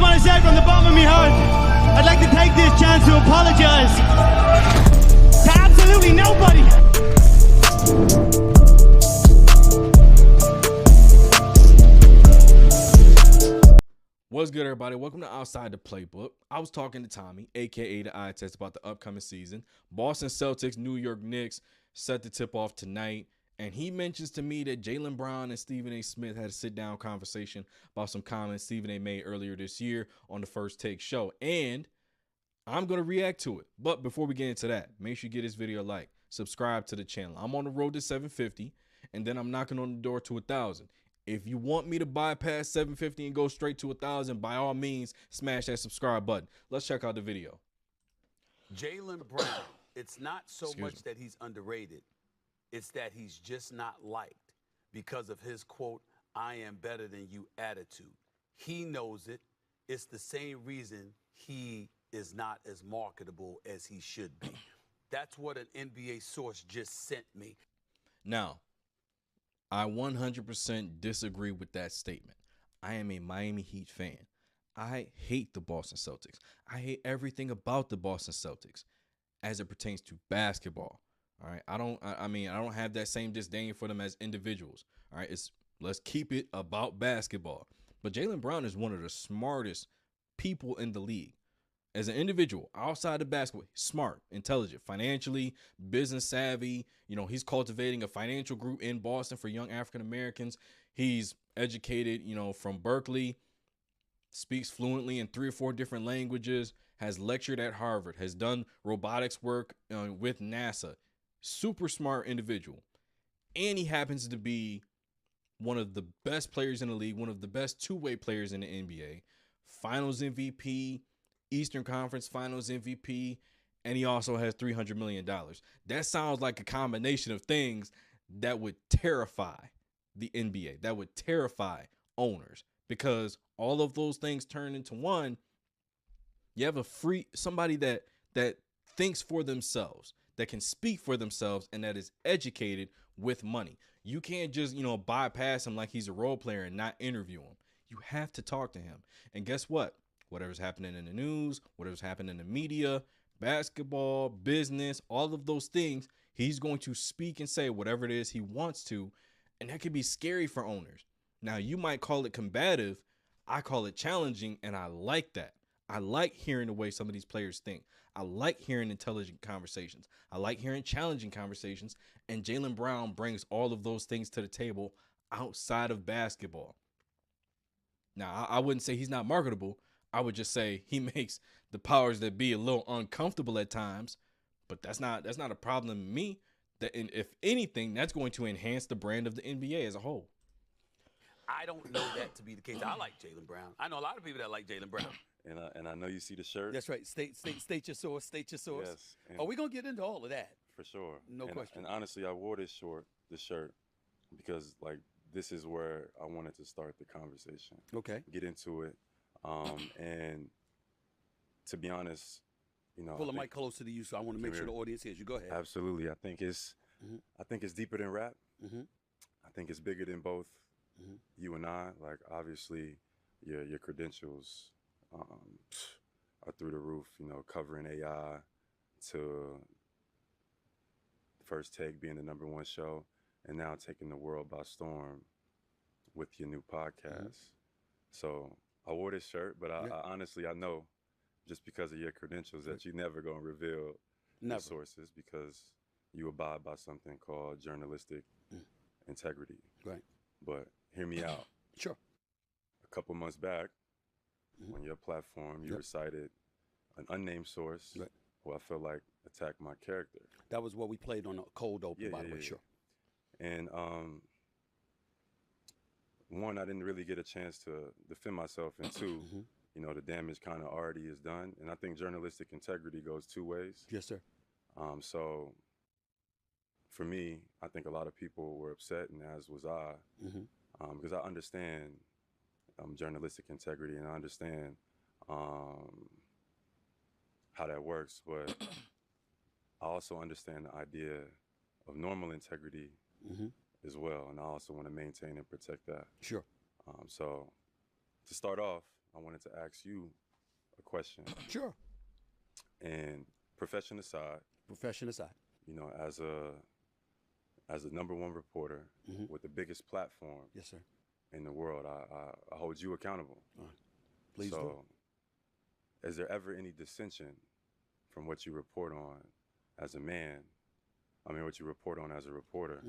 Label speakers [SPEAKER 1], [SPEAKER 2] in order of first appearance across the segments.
[SPEAKER 1] just want to say from the bottom of my heart, I'd like to take this chance to apologize to absolutely nobody.
[SPEAKER 2] What's good, everybody? Welcome to Outside the Playbook. I was talking to Tommy, aka the Eye Test, about the upcoming season. Boston Celtics, New York Knicks set the tip off tonight, and he mentions to me that Jaylen Brown and Stephen A. Smith had a sit-down conversation about some comments Stephen A. made earlier this year on the First Take show, and I'm going to react to it. But before we get into that, make sure you give this video a like, subscribe to the channel. I'm on the road to 750, and then I'm knocking on the door to 1,000. If you want me to bypass 750 and go straight to 1,000, by all means, smash that subscribe button. Let's check out the video.
[SPEAKER 3] Jaylen Brown, it's not so much that he's underrated. It's that he's just not liked because of his, quote, I am better than you attitude. He knows it. It's the same reason he is not as marketable as he should be. That's what an NBA source just sent me.
[SPEAKER 2] Now, I 100% disagree with that statement. I am a Miami Heat fan. I hate the Boston Celtics. I hate everything about the Boston Celtics as it pertains to basketball. All right. I don't have that same disdain for them as individuals. All right. Let's keep it about basketball. But Jaylen Brown is one of the smartest people in the league. As an individual, outside of basketball, smart, intelligent, financially, business savvy. You know, he's cultivating a financial group in Boston for young African Americans. He's educated, from Berkeley, speaks fluently in 3 or 4 different languages, has lectured at Harvard, has done robotics work with NASA. Super smart individual. And he happens to be one of the best players in the league, one of the best two-way players in the NBA, Finals MVP, Eastern Conference Finals MVP, and he also has $300 million. That sounds like a combination of things that would terrify the NBA, that would terrify owners, because all of those things turn into one. You have somebody that thinks for themselves, that can speak for themselves, and that is educated with money. You can't just, bypass him like he's a role player and not interview him. You have to talk to him. And guess what? Whatever's happening in the news, whatever's happening in the media, basketball, business, all of those things, he's going to speak and say whatever it is he wants to, and that could be scary for owners. Now, you might call it combative. I call it challenging, and I like that. I like hearing the way some of these players think. I like hearing intelligent conversations. I like hearing challenging conversations, and Jaylen Brown brings all of those things to the table outside of basketball. Now, I wouldn't say he's not marketable. I would just say he makes the powers that be a little uncomfortable at times, but that's not a problem to me. That, if anything, that's going to enhance the brand of the NBA as a whole.
[SPEAKER 3] I don't know that to be the case. I like Jaylen Brown. I know a lot of people that like Jaylen Brown.
[SPEAKER 4] And I know you see the shirt.
[SPEAKER 3] That's right. State your source. State your source.
[SPEAKER 4] Yes.
[SPEAKER 3] Oh, we're gonna get into all of that.
[SPEAKER 4] For sure.
[SPEAKER 3] No question.
[SPEAKER 4] And honestly, I wore this shirt, because this is where I wanted to start the conversation.
[SPEAKER 3] Okay.
[SPEAKER 4] Get into it. And to be honest,
[SPEAKER 3] pull the mic closer to you, so I want to make sure the audience hears you. Go ahead.
[SPEAKER 4] Absolutely. I think it's deeper than rap. I think it's bigger than both you and I. Like, obviously, your credentials are through the roof. Covering AI to First Take being the #1 show, and now taking the world by storm with your new podcast. So I wore this shirt, but I honestly, I know just because of your credentials that you're never going to reveal your sources, because you abide by something called journalistic integrity.
[SPEAKER 3] Right.
[SPEAKER 4] But hear me out.
[SPEAKER 3] Sure.
[SPEAKER 4] A couple months back, on your platform, you recited an unnamed source who I feel like attacked my character.
[SPEAKER 3] That was what we played on a cold open, by the way. Sure.
[SPEAKER 4] And one, I didn't really get a chance to defend myself, and two, the damage kind of already is done. And I think journalistic integrity goes 2 ways.
[SPEAKER 3] Yes, sir.
[SPEAKER 4] So for me, I think a lot of people were upset, and as was I, because I understand journalistic integrity, and I understand how that works, but I also understand the idea of normal integrity as well, and I also want to maintain and protect that.
[SPEAKER 3] Sure.
[SPEAKER 4] So to start off, I wanted to ask you a question.
[SPEAKER 5] Sure.
[SPEAKER 4] And profession aside, you know, as a number one reporter with the biggest platform
[SPEAKER 5] Yes, sir.
[SPEAKER 4] in the world, I hold you accountable.
[SPEAKER 5] Please do.
[SPEAKER 4] So, is there ever any dissension from what you report on as a man? I mean, what you report on as a reporter,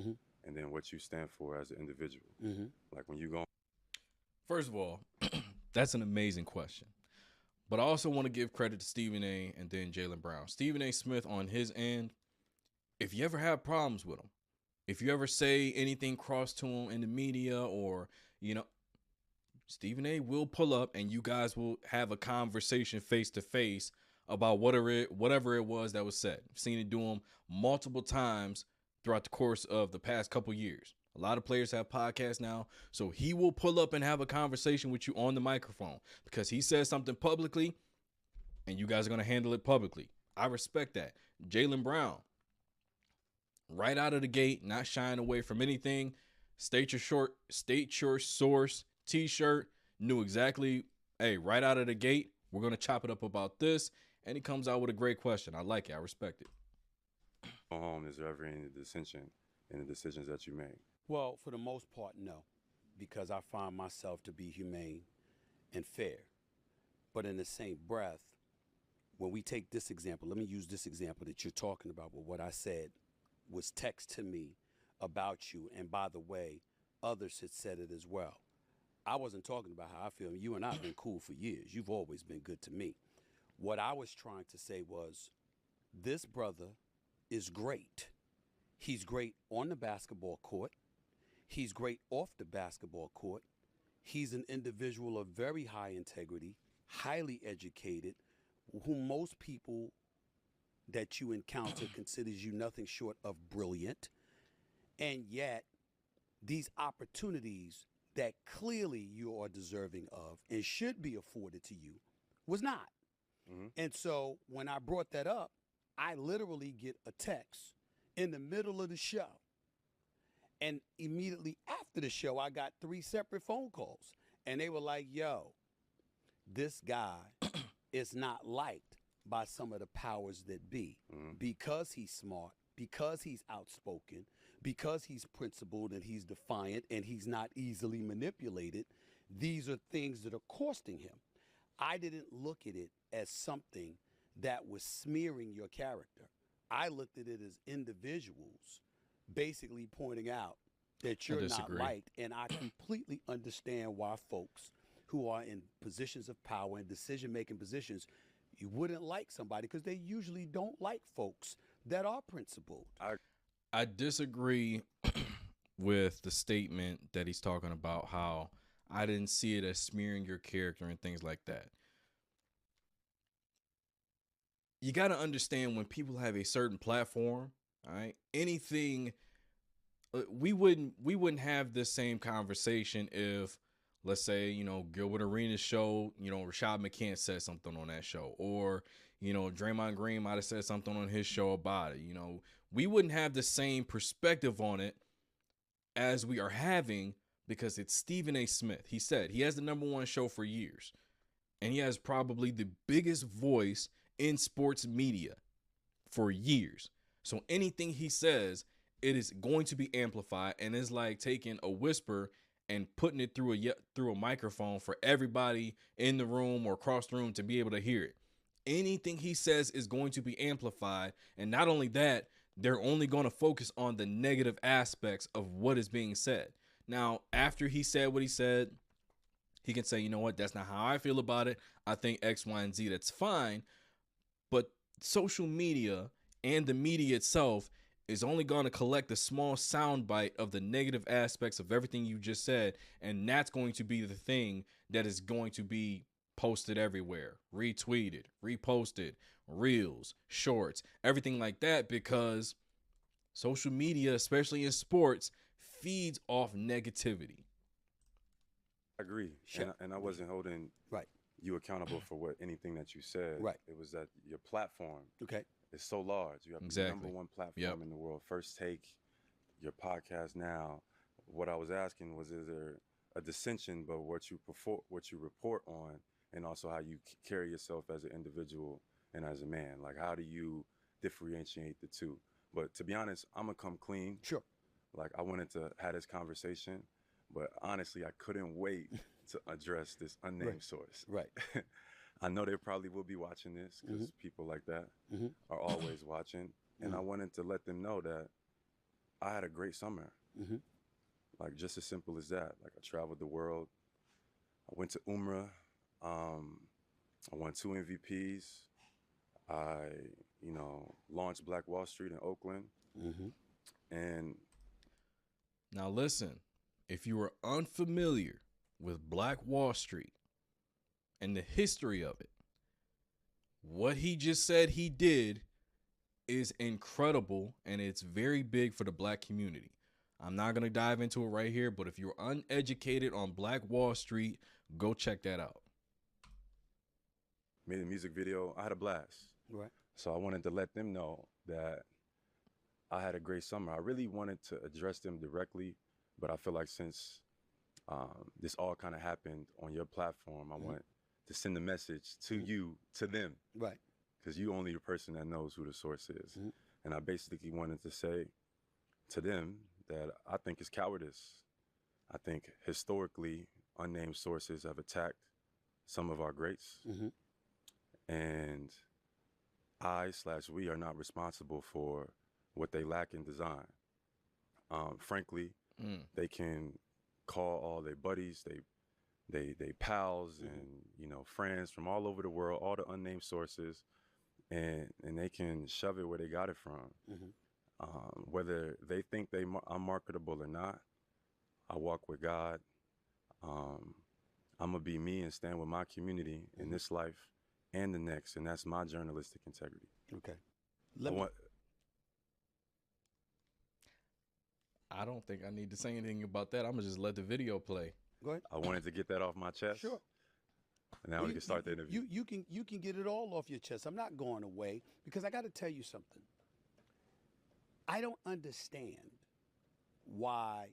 [SPEAKER 4] and then what you stand for as an individual? Like when you go.
[SPEAKER 2] First of all, that's an amazing question. But I also want to give credit to Stephen A. and then Jaylen Brown. Stephen A. Smith on his end, if you ever have problems with him, if you ever say anything cross to him in the media or, you know, Stephen A. will pull up and you guys will have a conversation face to face about whatever it was that was said. I've seen it do him multiple times throughout the course of the past couple years. A lot of players have podcasts now, so he will pull up and have a conversation with you on the microphone because he says something publicly and you guys are going to handle it publicly. I respect that. Jaylen Brown, right out of the gate, not shying away from anything. State your source t-shirt, knew exactly, hey, right out of the gate, we're going to chop it up about this. And he comes out with a great question. I like it. I respect it.
[SPEAKER 4] Home, is there ever any dissension in the decisions that you make?
[SPEAKER 5] Well, for the most part, no, because I find myself to be humane and fair. But in the same breath, when we take this example, let me use this example that you're talking about, with what I said was text to me about you. And by the way, others had said it as well. I wasn't talking about how I feel. You and I have been cool for years. You've always been good to me. What I was trying to say was, this brother is great. He's great on the basketball court. He's great off the basketball court. He's an individual of very high integrity, highly educated, whom most people that you encounter considers you nothing short of brilliant. And yet, these opportunities that clearly you are deserving of and should be afforded to you was not. And so when I brought that up, I literally get a text in the middle of the show. And immediately after the show, I got 3 separate phone calls. And they were like, yo, this guy is not liked by some of the powers that be because he's smart, because he's outspoken, because he's principled and he's defiant and he's not easily manipulated. These are things that are costing him. I didn't look at it as something that was smearing your character. I looked at it as individuals basically pointing out that you're not liked. And I completely understand why folks who are in positions of power and decision-making positions, you wouldn't like somebody because they usually don't like folks that are principled.
[SPEAKER 2] I disagree with the statement that he's talking about, how I didn't see it as smearing your character and things like that. You got to understand, when people have a certain platform, all right, anything, we wouldn't have this same conversation if, let's say, you know, Gilbert Arenas' show, you know, Rashad McCants said something on that show, or, you know, Draymond Green might have said something on his show about it. You know, we wouldn't have the same perspective on it as we are having because it's Stephen A. Smith. He said he has the #1 show for years, and he has probably the biggest voice in sports media for years. So anything he says, it is going to be amplified, and it's like taking a whisper and putting it through a microphone for everybody in the room or across the room to be able to hear it. Anything he says is going to be amplified, and not only that, they're only going to focus on the negative aspects of what is being said. Now, after he said what he said, he can say, you know what, that's not how I feel about it. I think X, Y, and Z, that's fine. But social media and the media itself is only going to collect a small soundbite of the negative aspects of everything you just said, and that's going to be the thing that is going to be posted everywhere, retweeted, reposted, reels, shorts, everything like that, because social media, especially in sports, feeds off negativity.
[SPEAKER 4] I agree.
[SPEAKER 5] Sure.
[SPEAKER 4] And I wasn't holding you accountable for anything that you said.
[SPEAKER 5] Right.
[SPEAKER 4] It was that your platform is so large. You have the #1 platform in the world. First Take, your podcast now. What I was asking was, is there a dissension, but what you report on and also how you carry yourself as an individual and as a man. Like, how do you differentiate the two? But to be honest, I'm gonna come clean.
[SPEAKER 5] Sure.
[SPEAKER 4] Like, I wanted to have this conversation, but honestly, I couldn't wait to address this unnamed source.
[SPEAKER 5] Right.
[SPEAKER 4] I know they probably will be watching this because people like that are always watching. And I wanted to let them know that I had a great summer. Like, just as simple as that. Like, I traveled the world. I went to Umrah. I won 2 MVPs. I, launched Black Wall Street in Oakland. And
[SPEAKER 2] Now listen, if you are unfamiliar with Black Wall Street and the history of it, what he just said he did is incredible, and it's very big for the black community. I'm not going to dive into it right here, but if you're uneducated on Black Wall Street, go check that out.
[SPEAKER 4] made a music video. I had a blast.
[SPEAKER 5] Right.
[SPEAKER 4] So I wanted to let them know that I had a great summer. I really wanted to address them directly, but I feel like since this all kind of happened on your platform, I want to send a message to you, to them.
[SPEAKER 5] Right.
[SPEAKER 4] Because you only the person that knows who the source is. And I basically wanted to say to them that I think it's cowardice. I think historically, unnamed sources have attacked some of our greats. And we are not responsible for what they lack in design. Frankly, they can call all their buddies, they pals and friends from all over the world, all the unnamed sources, and they can shove it where they got it from. Whether they think I'm marketable or not, I walk with God. I'm gonna be me and stand with my community in this life and the next, and that's my journalistic integrity.
[SPEAKER 5] Okay.
[SPEAKER 2] I don't think I need to say anything about that. I'm gonna just let the video play.
[SPEAKER 5] Go ahead.
[SPEAKER 4] I wanted to get that off my chest.
[SPEAKER 5] Sure.
[SPEAKER 4] And now we can start the interview.
[SPEAKER 5] You can get it all off your chest. I'm not going away because I got to tell you something. I don't understand why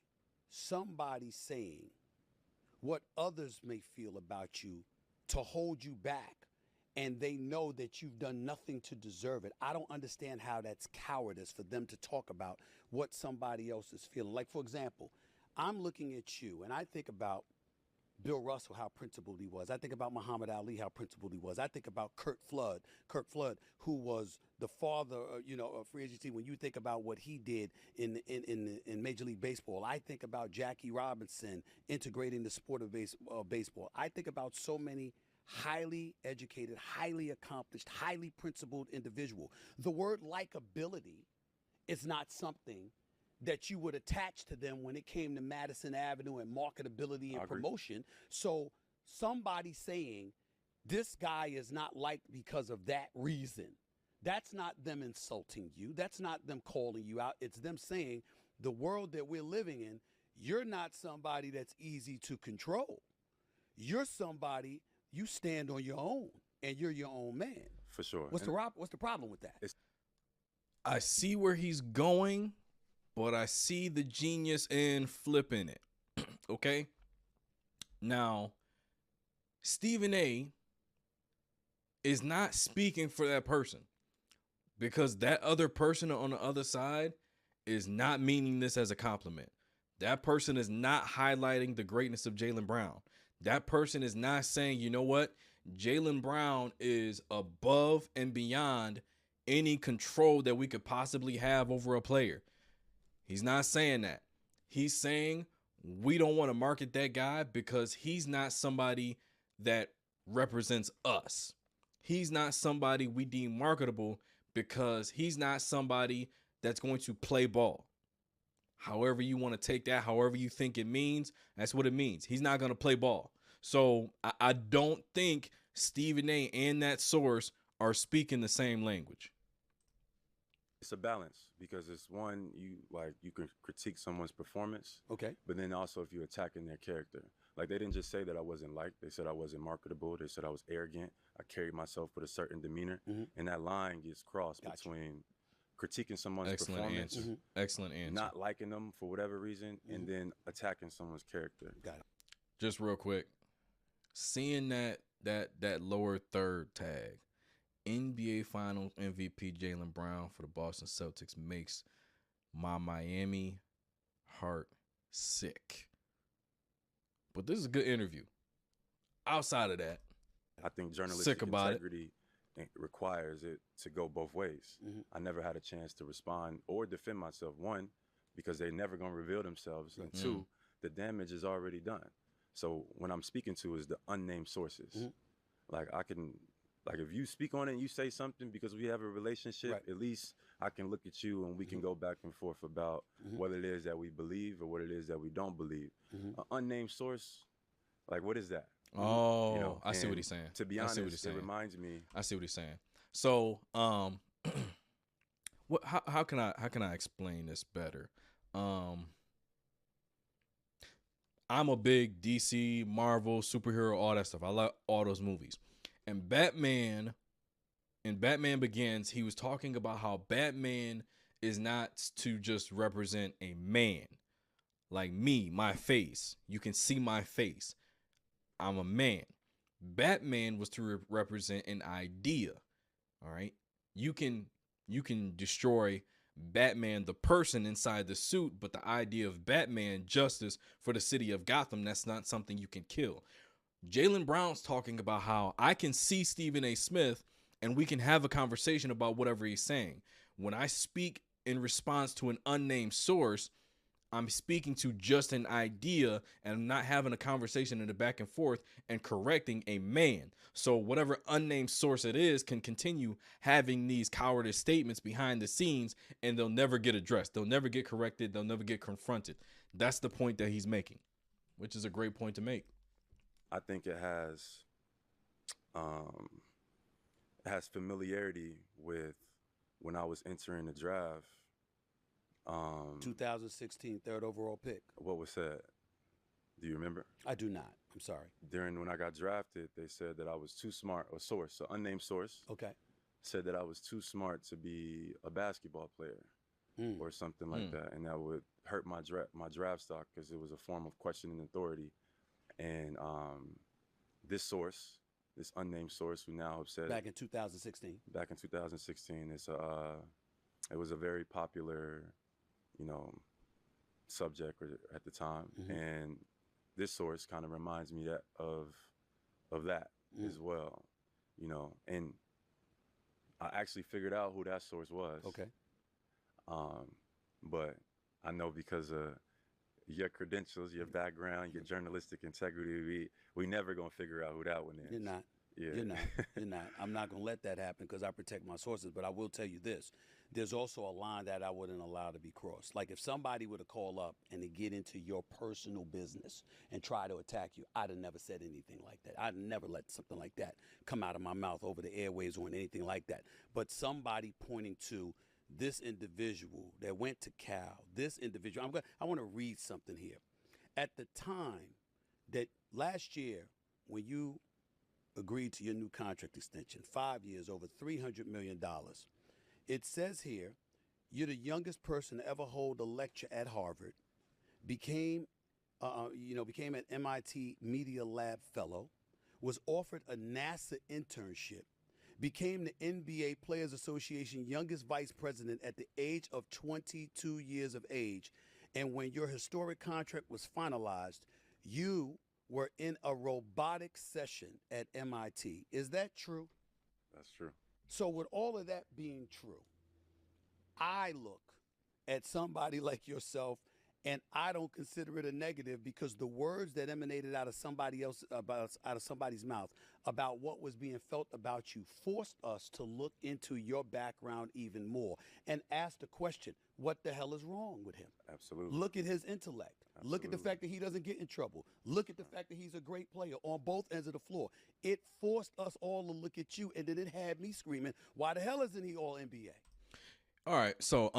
[SPEAKER 5] somebody saying what others may feel about you to hold you back, and they know that you've done nothing to deserve it. I don't understand how that's cowardice for them to talk about what somebody else is feeling. Like, for example, I'm looking at you and I think about Bill Russell, how principled he was. I think about Muhammad Ali, how principled he was. I think about Kirk Flood, who was the father, of free agency. When you think about what he did in Major League Baseball, I think about Jackie Robinson integrating the sport of baseball. I think about so many highly educated, highly accomplished, highly principled individual. The word likability is not something that you would attach to them when it came to Madison Avenue and marketability and promotion. So somebody saying this guy is not liked because of that reason, that's not them insulting you. That's not them calling you out. It's them saying the world that we're living in, you're not somebody that's easy to control. You're somebody, you stand on your own and you're your own man.
[SPEAKER 4] For sure.
[SPEAKER 5] What's the problem with that?
[SPEAKER 2] I see where he's going, but I see the genius in flipping it. Okay? Now, Stephen A is not speaking for that person, because that other person on the other side is not meaning this as a compliment. That person is not highlighting the greatness of Jaylen Brown. That person is not saying, you know what? Jaylen Brown is above and beyond any control that we could possibly have over a player. He's not saying that. He's saying we don't want to market that guy because he's not somebody that represents us. He's not somebody we deem marketable because he's not somebody that's going to play ball. However you want to take that, however you think it means, that's what it means. He's not going to play ball. So I don't think Stephen A and that source are speaking the same language.
[SPEAKER 4] It's a balance, because it's one, you can critique someone's performance.
[SPEAKER 5] Okay.
[SPEAKER 4] But then also if you're attacking their character. Like, they didn't just say that I wasn't liked. They said I wasn't marketable. They said I was arrogant. I carried myself with a certain demeanor. And that line gets crossed between critiquing someone's performance,
[SPEAKER 2] Excellent answer.
[SPEAKER 4] not liking them for whatever reason, and then attacking someone's character.
[SPEAKER 5] Got it.
[SPEAKER 2] Just real quick, seeing that that lower third tag. NBA Finals MVP Jaylen Brown for the Boston Celtics makes my Miami heart sick. But this is a good interview. Outside of that,
[SPEAKER 4] I think journalistic
[SPEAKER 2] sick about
[SPEAKER 4] integrity requires it to go both ways. I never had a chance to respond or defend myself. One, because they're never going to reveal themselves. And two, the damage is already done. So when I'm speaking to is the unnamed sources. Like if you speak on it and you say something because we have a relationship, at least I can look at you and we can go back and forth about what it is that we believe or what it is that we don't believe. An unnamed source, like what is that?
[SPEAKER 2] oh,
[SPEAKER 4] You know,
[SPEAKER 2] I see what
[SPEAKER 4] and
[SPEAKER 2] he's saying.
[SPEAKER 4] To be
[SPEAKER 2] I
[SPEAKER 4] honest,
[SPEAKER 2] see what he's saying.
[SPEAKER 4] it reminds me.
[SPEAKER 2] I see what he's saying. So, what? How can I explain this better? I'm a big DC, Marvel, superhero, all that stuff. I like all those movies. And Batman, in Batman Begins, he was talking about how Batman is not to just represent a man. Like me, my face. You can see my face. I'm a man. Batman was to represent an idea. All right. You can destroy Batman, the person inside the suit, but the idea of Batman, justice for the city of Gotham, that's not something you can kill. Jaylen Brown's talking about how I can see Stephen A. Smith and we can have a conversation about whatever he's saying. When I speak in response to an unnamed source, I'm speaking to just an idea and I'm not having a conversation in the back and forth and correcting a man. So whatever unnamed source it is can continue having these cowardice statements behind the scenes and they'll never get addressed. They'll never get corrected. They'll never get confronted. That's the point that he's making, which is a great point to make.
[SPEAKER 4] I think it has familiarity with when I was entering the draft.
[SPEAKER 5] 2016 third overall pick.
[SPEAKER 4] What was said? Do you remember?
[SPEAKER 5] I do not. I'm sorry.
[SPEAKER 4] When I got drafted, they said that I was too smart. A source, an unnamed source,
[SPEAKER 5] Okay.
[SPEAKER 4] said that I was too smart to be a basketball player or something like that, and that would hurt my draft stock because it was a form of questioning authority. And this source, this unnamed source, who now have said
[SPEAKER 5] Back in 2016.
[SPEAKER 4] Back in 2016, it was a very popular, subject at the time, and this source kind of reminds me of that as well, and I actually figured out who that source was.
[SPEAKER 5] Okay.
[SPEAKER 4] But I know because of your credentials, your background, your journalistic integrity, we never gonna figure out who that one is.
[SPEAKER 5] You're not.
[SPEAKER 4] Yeah.
[SPEAKER 5] You're not. You're not. I'm not going to let that happen because I protect my sources. But I will tell you this. There's also a line that I wouldn't allow to be crossed. Like if somebody were to call up and to get into your personal business and try to attack you, I'd have never said anything like that. I'd never let something like that come out of my mouth over the airwaves or anything like that. But somebody pointing to this individual that went to Cal, this individual, I want to read something here. At the time that last year when you agreed to your new contract extension, 5 years, over $300 million. It says here, you're the youngest person to ever hold a lecture at Harvard, became an MIT Media Lab fellow, was offered a NASA internship, became the NBA Players Association youngest vice president at the age of 22 years of age, and when your historic contract was finalized, you were in a robotics session at MIT. Is that true?
[SPEAKER 4] That's true.
[SPEAKER 5] So with all of that being true, I look at somebody like yourself and I don't consider it a negative because the words that emanated out of somebody's mouth about what was being felt about you forced us to look into your background even more and ask the question, what the hell is wrong with him?
[SPEAKER 4] Absolutely.
[SPEAKER 5] Look at his intellect.
[SPEAKER 4] Absolutely.
[SPEAKER 5] Look at the fact that he doesn't get in trouble. Look at the fact that he's a great player on both ends of the floor. It forced us all to look at you, and then it had me screaming, why the hell isn't he all NBA?
[SPEAKER 2] All right, so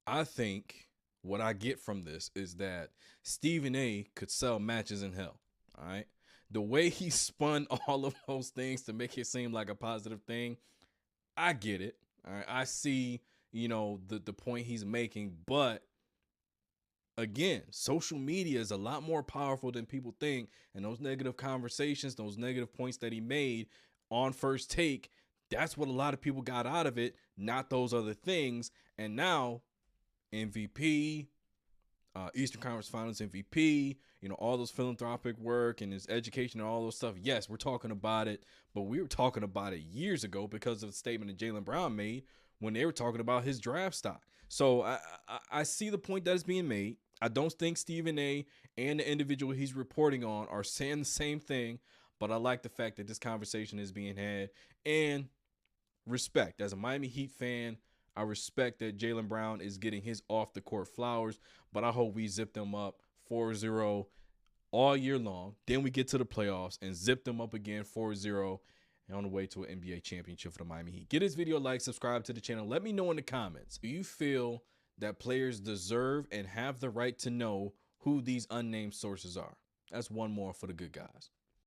[SPEAKER 2] I think what I get from this is that Stephen A could sell matches in hell. All right. The way he spun all of those things to make it seem like a positive thing, I get it. All right. I see, the point he's making, but again, social media is a lot more powerful than people think. And those negative conversations, those negative points that he made on First Take, that's what a lot of people got out of it, not those other things. And now MVP, Eastern Conference Finals MVP, you know, all those philanthropic work and his education and all those stuff. Yes, we're talking about it, but we were talking about it years ago because of the statement that Jaylen Brown made when they were talking about his draft stock. So I see the point that is being made. I don't think Stephen A and the individual he's reporting on are saying the same thing, but I like the fact that this conversation is being had. And respect, as a Miami Heat fan, I respect that Jaylen Brown is getting his off the court flowers, but I hope we zip them up 4-0 all year long. Then we get to the playoffs and zip them up again 4-0 on the way to an NBA championship for the Miami Heat. Get this video a like, subscribe to the channel. Let me know in the comments, do you feel that players deserve and have the right to know who these unnamed sources are? That's one more for the good guys.